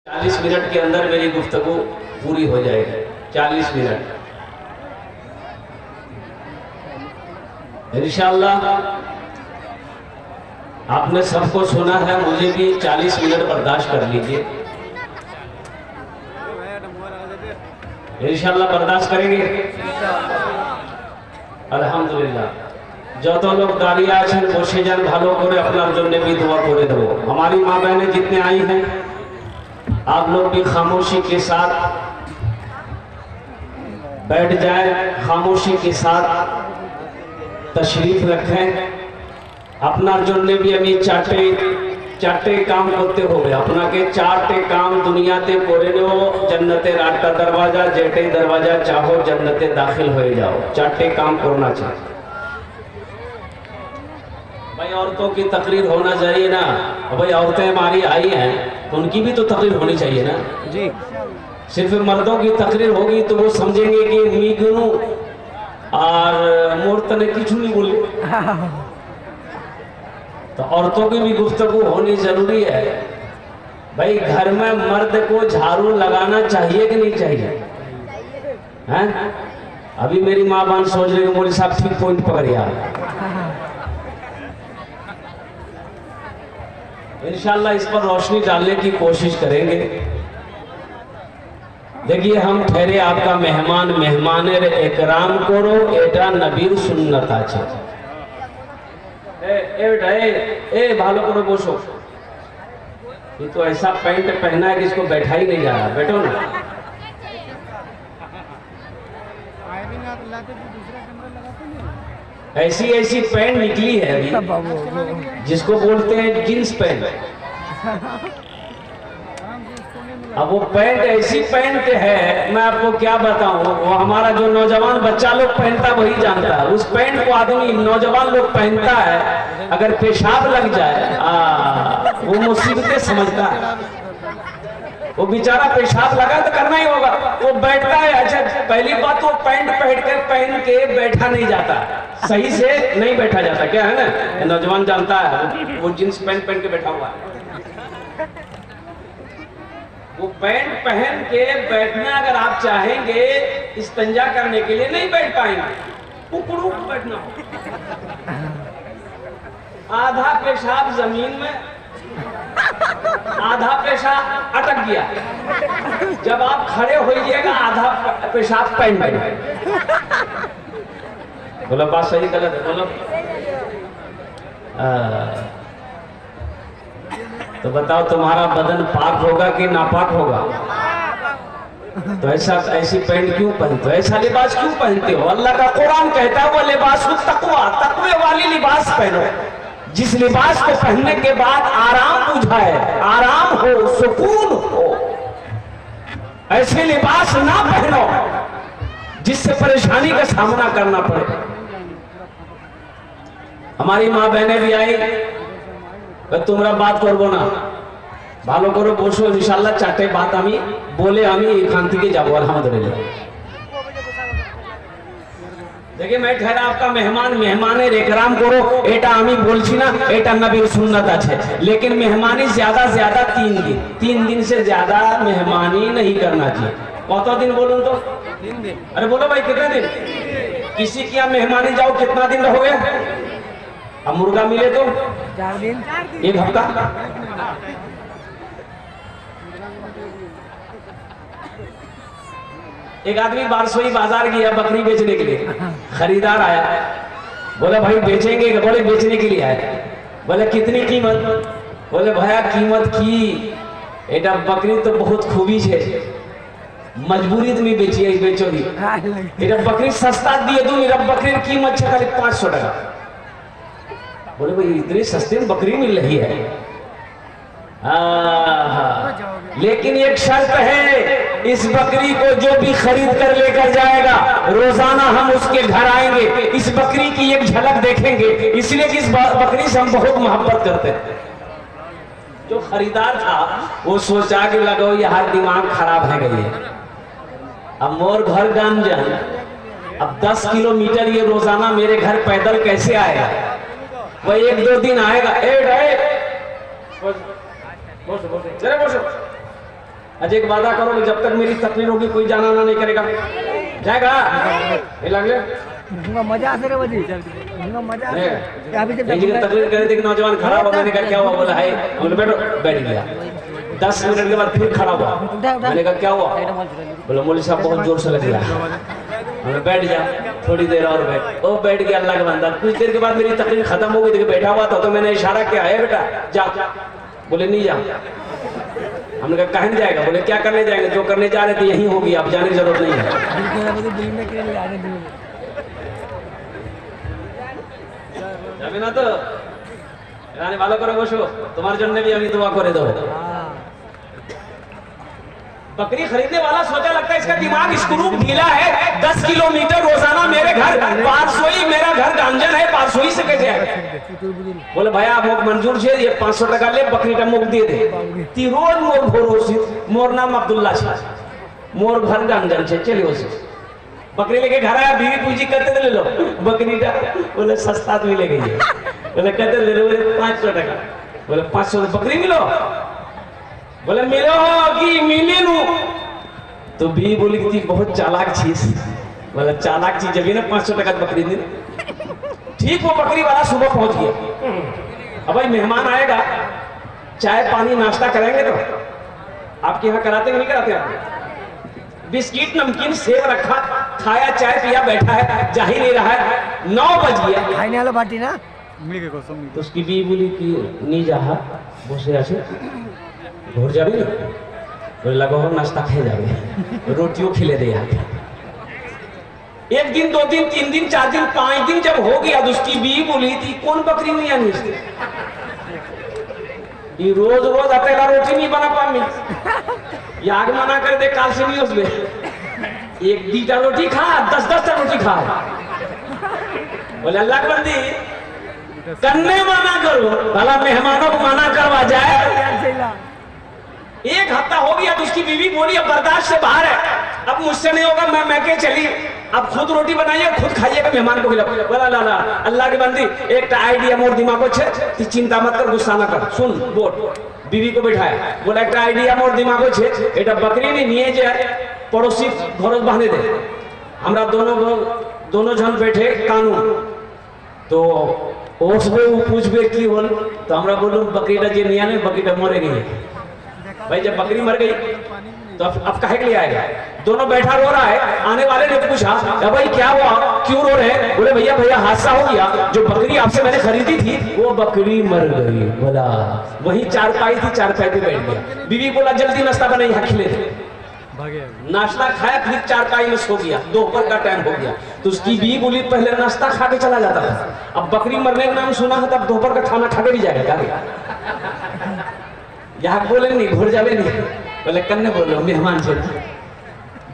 40 minute के अंदर मेरी गुफ्तगू पूरी हो जाएगी। 40 मिनट इंशाअल्लाह। आपने सबको सुना है, मुझे भी 40 मिनट बर्दाश्त कर लीजिए। इंशाअल्लाह बर्दाश्त करेंगे अल्हम्दुलिल्लाह। যত लोग दाঁড়িয়ে আছেন বসে যান, ভালো করে আপনার জন্য भी दुआ করে দেবো। हमारी माँ बहनें जितने आई हैं आप लोग भी खामोशी के साथ बैठ जाए, खामोशी के साथ तशरीफ रखें। আপনার জন্য भी আমি চারটে কাম করতে হবে। আপনাকে চারটে কাম দুনিয়াতে করে নেও, জান্নাতের 8টা দরওয়াজা, যেটাই দরওয়াজা চাहो জান্নাতে दाखिल হয়ে যাও। চারটে কাম करना चाहिए भाई। औरतों की तकरीर होना चाहिए ना भाई। औरतें हमारी आई हैं तो उनकी भी तो तकरीर होनी चाहिए ना जी। सिर्फ मर्दों की तकरीर होगी तो वो समझेंगे कि मीगनू और मोर्त ने कुछ नहीं बोले। तो औरतों की भी गुफ्तगू होनी जरूरी है भाई। घर में मर्द को झाड़ू लगाना चाहिए कि नहीं चाहिए हैं? अभी मेरी माँ बहन सोच रही है मोदी साहब ठीक पॉइंट पकड़िया। इंशाअल्लाह इस पर रोशनी डालने की कोशिश करेंगे। देखिए हम ठहरे आपका मेहमान, मेहमानेर एकराम करो, एटा नबीर सुन्नत आछे। ए भालो करो बसो। ये तो ऐसा पैंट पहना है कि इसको बैठा ही नहीं जा रहा। बैठो ना। ऐसी पैंट निकली है अभी जिसको बोलते हैं जींस पैंट। अब वो पैंट ऐसी पैंट है, मैं आपको क्या बताऊं, वो हमारा जो नौजवान बच्चा लोग पहनता वही जानता है। उस पैंट को आदमी नौजवान लोग पहनता है, अगर पेशाब लग जाए वो मुसीबतें समझता है। वो बेचारा पेशाब लगा तो करना ही होगा, वो बैठता है। अच्छा पहली बात वो पैंट पहन के बैठा नहीं जाता, सही से नहीं बैठा जाता। क्या है ना, नौजवान जानता है, वो जींस पैंट पहन के बैठा हुआ है। वो पैंट पहन के बैठना अगर आप चाहेंगे इस्तिंजा करने के लिए नहीं बैठ पाएंगे, उकड़ू बैठना हो। आधा पेशाब जमीन में, आधा पेशाब अटक गया। जब आप खड़े होइएगा आधा पेशाब पैंट में। बोलो बात सही गलत है? बोलो। तो बताओ तुम्हारा बदन पाक होगा कि नापाक होगा? तो ऐसी पैंट क्यों पहनते हो, ऐसा लिबास क्यों पहनते हो? अल्लाह का कुरान कहता है वो लिबास तकवा, तकवे वाली लिबास पहनो, जिस लिबास को पहनने के बाद आराम बुझाए, आराम हो, सुकून हो। ऐसे लिबास ना पहनो जिससे परेशानी का सामना करना पड़े। हमारी माँ बहनें भी आई, তোমরা বাত করবো না, ভালো করে বসো। ইনশাআল্লাহ চারটে বাত আমি বলে আমি এখান থেকে যাবো আলহামদুলিল্লাহ। देखिए मैं ठहरा आपका मेहमान, मेहमानेर एकराम करो, এটা আমি বলছি না, এটা নবীর সুন্নাত আছে। लेकिन मेहमानी ज्यादा 3 दिन से ज्यादा मेहमानी नहीं करना चाहिए। কত দিন বলুন তো? 3 दिन। अरे बोलो भाई कितने दिन? किसी के यहाँ मेहमानी जाओ कितना दिन रहोगे? अब मुर्गा मिले तो 4 दिन, 1 हफ्ता। एक आदमी बारसोई बाजार गया बकरी बेचने के लिए। खरीदार आया, बोला भाई बेचेंगे? बोले बेचने के लिए आए। बोले कितनी कीमत? बोले भैया कीमत की एटा बकरी तो बहुत खूबी है, मजबूरी में बेचिए, बेचोगी। एटा बकरी सस्ता दिए दूं, मेरा बकरी की कीमत है खाली 500 टका। बोले भाई इतनी सस्ती में बकरी मिल रही है? लेकिन एक शर्त है, इस बकरी को जो भी खरीद कर लेकर जाएगा रोजाना हम उसके घर आएंगे, इस बकरी की एक झलक देखेंगे, इसलिए कि इस बकरी से हम बहुत मोहब्बत करते हैं। जो खरीदार था वो सोचा कि लगो यार दिमाग खराब है गई है। अब मोर घर गंजन, अब 10 किलोमीटर ये रोजाना मेरे घर पैदल कैसे आएगा? वो 1-2 दिन आएगा। अजय एक वादा करो जब तक मेरी तकरीर होगी कोई जाना आना नहीं करेगा, जाएगा? मजा से मजा तकरीर करे थे कि नौजवान खड़ा हुआ, मैंने कहा क्या हुआ? बोला है, बोले बैठो, बैठ गया। 10 मिनट के बाद फिर खड़ा हुआ, मैंने कहा क्या हुआ? बोले मौलवी साहब बहुत जोर से लग रहा है। बैठ जा, थोड़ी देर और बैठ। ओ बैठ गया अल्लाह का बंदा। कुछ देर के बाद मेरी तकरीर खत्म हो गई, देखिए बैठा हुआ था तो मैंने इशारा किया, है बेटा जा। बोले नहीं जा। हमने कहा कहाँ नहीं जाएगा? बोले क्या करने जाएंगे? जो करने जा रहे थे यही होगी, अब जाने की जरूरत नहीं है। যাবে না তো রানী ভালো করে বসো, তোমার জন্য भी আমি दुआ করে দেব। बकरी खरीदने वाला सोचा लगता है इसका दिमाग स्क्रू ढीला है। 10 किलोमीटर रोजाना मेरे घर पारसोई, मेरा घर गांजन है, पारसोई से कैसे है? बोले भैया मुख मंजूर छे, ये 500 টাকা ले, बकरीटा मुख दे दे। ती रोज मोर भरोसे, मोर नाम अब्दुल्ला छे, मोर घर गांजन छे, चलियो से बकरी लेके घर आया, बीवी पूजी करते ले लो बकरीटा। बोले सस्ता तो मिलेगी, बोले कहते ले लो, बोले 500 টাকা। बोले 500 बकरी मिलो? बोले मिलो कि मिली नू? तो भी बोली थी बहुत चालाक चीज। बोला चालाक चीज जब ना 500 টাকা बकरी दी। ठीक वो बकरी वाला सुबह पहुंच गया। अब भाई मेहमान आएगा, चाय पानी नाश्ता करेंगे तो आपके यहाँ कराते नहीं कराते? आप बिस्किट नमकीन सेब रखा, खाया चाय पिया, बैठा है, जा ही नहीं रहा है। 9 बज गया, खाने वाला बाटी ना तो उसकी बीवी बोली कि नहीं जा बसे आछे घर जाबे ना? बोले लगो नाश्ता खेয়ে যাবে, रोटियों खिले दे आके। 1 दिन 2 दिन 3 दिन 4 दिन 5 दिन जब हो गया तो उसकी बीवी बोली थी कौन बकरी नहीं आनी ये रोज रोज अकेला रोटी नहीं बना पामी, ये आग मना कर दे काल से नहीं उसमें 1-2 रोटी खा, 10-10 रोटी खा। बोले अल्लाह कर दी करने मना करो, भला मेहमानों को मना करवा जाए। 1 हफ्ता हो गया तो उसकी बीवी बोली अब बर्दाश्त से बाहर है, अब मुझसे नहीं होगा, मैं के चली, अब खुद रोटी बनाइए खुद खाइएगा, मेहमान को खिलाओ। बोला ला ला अल्लाह की बंदी एक आइडिया मोर दिमाग को छे, चिंता मत कर, गुस्सा ना कर, सुन बोल। बीवी को बैठाया, बोला एक आइडिया मोर दिमाग को छे, एटा बकरी नहीं निये जे पड़ोसी घर बांधे दे, हमरा दोनों जन बैठे कानून तो ओसबे पूछबे की होल, तो हमरा बोलूं बकरीटा जे निया ने बकरीटा मरे गई। भाई जब बकरी मर गई तो अब काहे के लिए आएगा? दोनों बैठा रो रहा है, आने वाले ने पूछा भाई क्या हुआ, क्यों रो रहे हैं? बोले भैया हादसा हो गया, जो बकरी आपसे मैंने खरीदी थी वो बकरी मर गई। बोला वही चारपाई थी, चारपाई पे बैठ गया। बीवी बोला जल्दी नाश्ता बनाई, खिले नाश्ता खाया, फिर चारपाई में सो गया, दोपहर का टाइम हो गया। तो उसकी बीवी बोली पहले नाश्ता खा के चला जाता था, अब बकरी मरने का नाम सुना है तब दोपहर का खाना खा के भी जाएगा क्या? यहाँ बोले नहीं घुर जावे नहीं, बोले कन्ने बोलो मेहमान से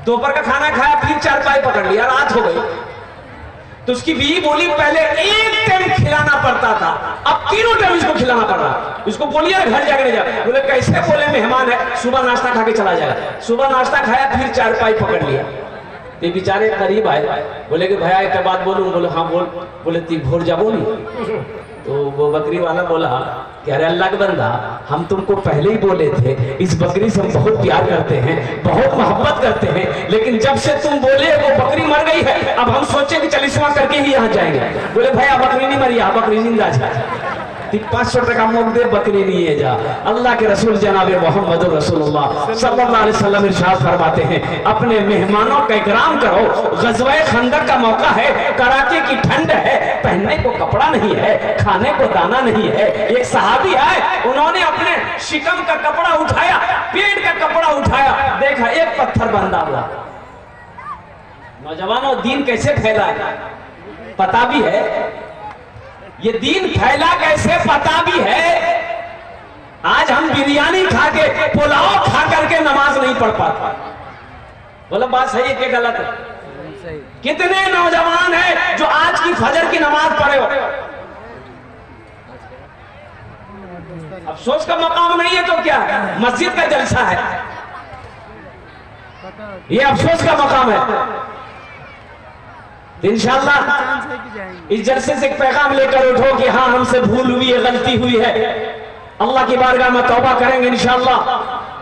दोपहर का खाना खाया, फिर चारपाई पकड़ लिया, रात हो गई। तो उसकी बीवी बोली पहले 1 टाइम खिलाना पड़ता था, अब 3 टाइम इसको खिलाना पड़ रहा। इसको बोलिए घर जाकर नहीं जा। बोले कैसे? बोले मेहमान है, सुबह नाश्ता खा के चला जाएगा। सुबह नाश्ता खाया, फिर चारपाई पकड़ लिया। ये बेचारे करीब आए, बोले कि भैया एक बात बोलूं? बोले हाँ बोल। बोले ती भोर जाबो नहीं? तो वो बकरी वाला बोला कि अरे अल्लाह के बंदा हम तुमको पहले ही बोले थे इस बकरी से हम बहुत प्यार करते हैं, बहुत मोहब्बत करते हैं, लेकिन जब से तुम बोले वो बकरी मर गई है, अब हम सोचे कि चलिस्मा करके ही यहाँ जाएंगे। बोले भैया बकरी नहीं मरी, बकरी जिंदा है। 500 টাকা मुख दे बकरी नहीं जा। अल्लाह के रसूल जनाब मोहम्मद रसूलुल्लाह सल्लल्लाहु अलैहि वसल्लम इरशाद फरमाते हैं अपने मेहमानों का इकराम करो। ग़ज़वा खंदक का मौका है, कड़ाके की ठंड है, पहनने को कपड़ा नहीं है, खाने को दाना नहीं है। एक सहाबी आए, उन्होंने अपने शिकम का कपड़ा उठाया, पेट का कपड़ा उठाया, देखा एक पत्थर बंधा हुआ। नौजवानों दीन कैसे फैला है पता भी है, ये दीन फैला कैसे पता भी है। आज हम बिरयानी खा के पुलाव खा करके नमाज नहीं पढ़ पाता। बोलो बात सही है कि गलत है? कितने नौजवान हैं जो आज की फजर की नमाज पढ़े हो? अफसोस का मकाम नहीं है तो क्या, मस्जिद का जलसा है, ये अफसोस का मकाम है। इंशाअल्लाह इस जलसे से एक पैगाम लेकर उठो कि हाँ हमसे भूल हुई है, गलती हुई है, अल्लाह की बारगाह में तौबा करेंगे इंशाअल्लाह।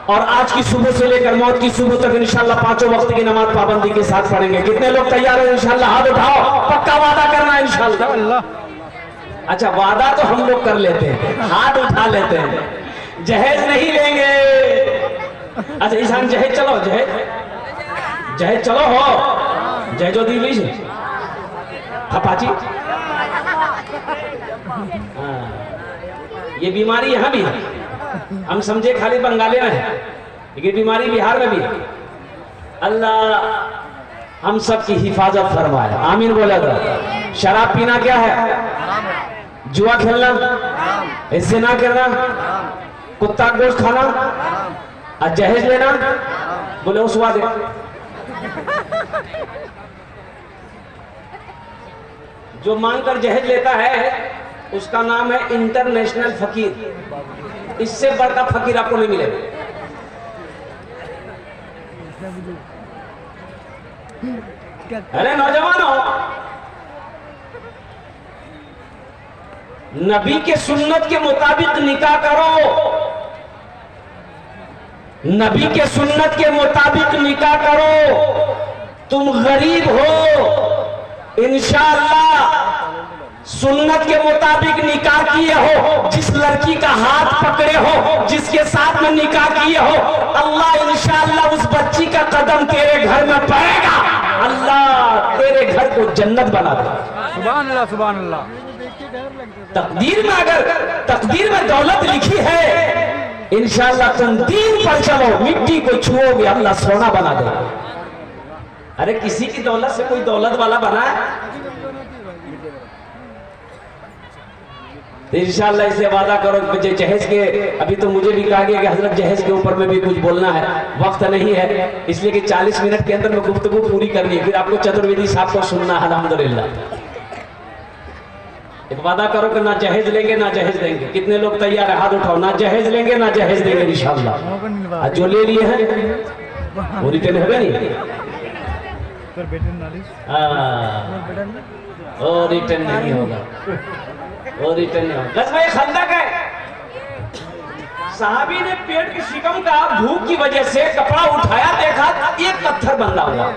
और आज की सुबह से लेकर मौत की सुबह तक इंशाल्लाह 5 वक्त की नमाज पाबंदी के साथ पढ़ेंगे। कितने लोग तैयार हैं इंशाल्लाह? हाथ उठाओ, पक्का वादा करना इंशाल्लाह। अच्छा, वादा तो हम लोग कर लेते हैं, हाथ उठा लेते हैं, जहेज नहीं लेंगे। अच्छा ईशान जहेज चलो, जहेज चलो हो, जहेजो दी थपाची। ये बीमारी यहाँ भी है, हम समझे खाली बंगाली में है, लेकिन बीमारी बिहार में भी है। अल्लाह हम सब की हिफाजत फरमाए, आमीन बोला था। शराब पीना क्या है? जुआ खेलना, इससे ना करना, कुत्ता गोश्त खाना और जहेज लेना, बोले उस वादे। जो मांगकर जहेज लेता है उसका नाम है इंटरनेशनल फकीर। इससे बड़का फकीर आपको नहीं मिलेगा। अरे नौजवानों, नबी के सुन्नत के मुताबिक निकाह करो, नबी के सुन्नत के मुताबिक निकाह करो। तुम गरीब हो, इंशाअल्लाह सुन्नत के मुताबिक निकाह किए हो, जिस लड़की का हाथ पकड़े हो, जिसके साथ में निकाह किए हो, अल्लाह इंशाअल्लाह उस बच्ची का कदम तेरे घर में पड़ेगा, अल्लाह तेरे घर को जन्नत बना दे। सुभान अल्लाह, सुभान अल्लाह। तकदीर में अगर तकदीर में दौलत लिखी है, इंशाअल्लाह तुम दीन पर चलो, मिट्टी को छुओगे, अल्लाह सोना बना दे। अरे किसी की दौलत से कोई दौलत वाला बना है? तो इंशाअल्लाह इसे वादा करो कि जहेज के, अभी तो मुझे भी कहा गया कि हजरत जहेज के ऊपर में भी कुछ बोलना है, वक्त नहीं है, इसलिए कि 40 मिनट के अंदर में गुफ्तगू पूरी करनी है, फिर आपको चतुर्वेदी साहब को सुनना है। अल्हम्दुलिल्लाह एक वादा करो कि ना जहेज लेंगे ना जहेज देंगे। कितने लोग तैयार है? हाथ उठाओ। ना जहेज लेंगे ना जहेज देंगे इंशाअल्लाह। जो ले लिए हैं वो रिटर्न होगा नहीं, और रिटर्न नहीं होगा, और रिटर्न नहीं होगा। गज़वे खंदक है, साहबी ने पेट की शिकम का भूख की वजह से कपड़ा उठाया, देखा एक पत्थर बंधा हुआ।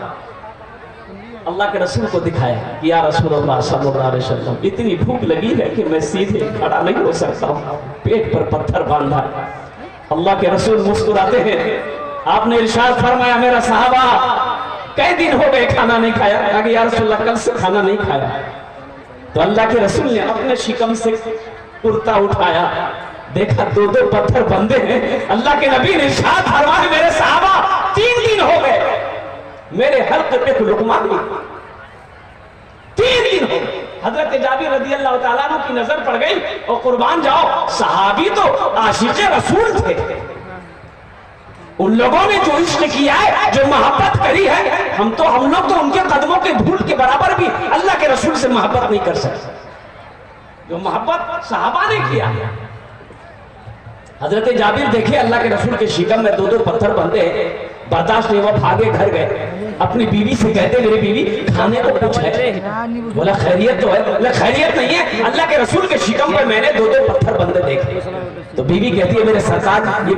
अल्लाह के रसूल को दिखाया कि या रसूलुल्लाह सल्लल्लाहु अलैहि वसल्लम, इतनी भूख लगी है कि मैं सीधे खड़ा नहीं हो सकता हूँ, पेट पर पत्थर बांधा। अल्लाह के रसूल मुस्कुराते हैं, आपने इरशाद फरमाया मेरा साहबा कई दिन हो गए खाना नहीं खाया। कहा या रसूलल्लाह कल से खाना नहीं खाया। तो अल्लाह के रसूल ने अपने शिकम से कुर्ता उठाया, देखा 2-2 पत्थर बंधे हैं। अल्लाह के नबी ने इरशाद फरमाया मेरे साहबा 3 दिन हो गए मेरे हल्के पे लुकमा नहीं, 3 दिन हो गए। हजरत जाबिर रज़ी अल्लाह ताला अन्हु की नजर पड़ गई और कुर्बान जाओ, सहाबी तो आशिक़े रसूल थे। उन लोगों ने जो इश्क किया है, जो मोहब्बत करी है, हम लोग तो उनके कदमों के धूल के बराबर भी अल्लाह के रसूल से मोहब्बत नहीं कर सकते जो मोहब्बत सहाबा ने किया। हजरत जाबिर देखे अल्लाह के रसूल के शिकम में 2-2 पत्थर बंधे, बर्दाश्त नहीं हुआ, भागे घर गए। अपनी बीवी से कहते मेरी बीवी खाने को कुछ है? बोला खैरियत तो है। बोला खैरियत नहीं है, अल्लाह के रसूल के शिकम पर मैंने 2-2 पत्थर बंधे देखे। तो बीवी कहती है मेरे सरकार ये